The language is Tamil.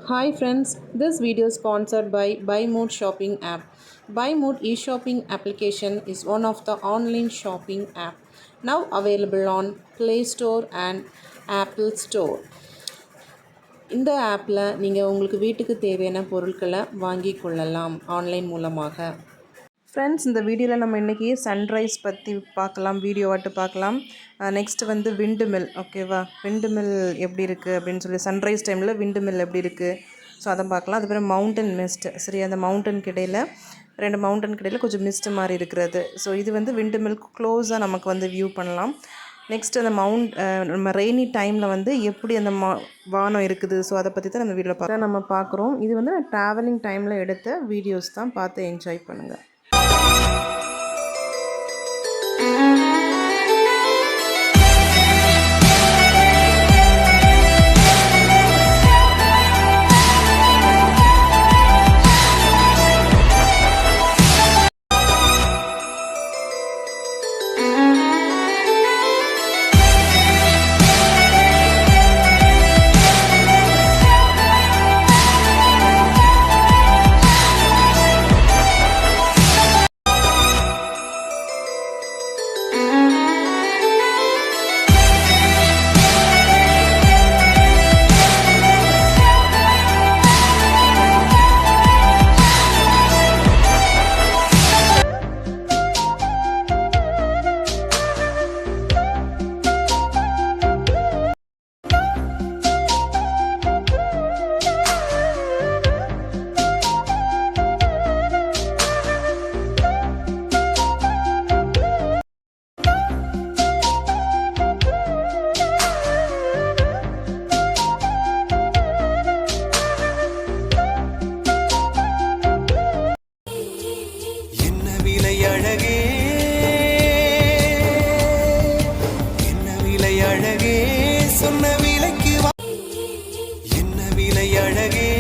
Hi friends, this video is sponsored by BuyMood shopping app. BuyMood e-shopping application is one of the online shopping app now available on Play Store and Apple Store. இந்த ஆப்பில் நீங்கள் உங்களுக்கு வீட்டுக்கு தேவையான பொருட்களை வாங்கி கொள்ளலாம் ஆன்லைன் மூலமாக. ஃப்ரெண்ட்ஸ், இந்த வீடியோவில் நம்ம இன்றைக்கி சன்ரைஸ் பற்றி பார்க்கலாம், வீடியோவாட்டு பார்க்கலாம். நெக்ஸ்ட் வந்து விண்டு மில், ஓகேவா? விண்டு மில் எப்படி இருக்குது அப்படின்னு சொல்லி, சன்ரைஸ் டைமில் விண்டு மில் எப்படி இருக்குது, ஸோ அதை பார்க்கலாம். அதுக்கப்புறம் மவுண்டன் மிஸ்ட், சரி, அந்த மவுண்டனுக்கு இடையில் ரெண்டு மவுண்டனுக்கு இடையில் கொஞ்சம் மிஸ்ட் மாதிரி இருக்கிறது. ஸோ இது வந்து விண்டு மில் க்ளோஸாக நமக்கு வந்து வியூ பண்ணலாம். நெக்ஸ்ட் அந்த நம்ம ரெய்னி டைமில் வந்து எப்படி அந்த வானம் இருக்குது, ஸோ அதை பற்றி தான் நம்ம வீடியோவில் நம்ம பார்க்குறோம். இது வந்து ட்ராவலிங் டைமில் எடுத்த வீடியோஸ் தான், பார்த்து என்ஜாய் பண்ணுங்கள். சொன்ன விலைக்கு என்ன விலை அழகே.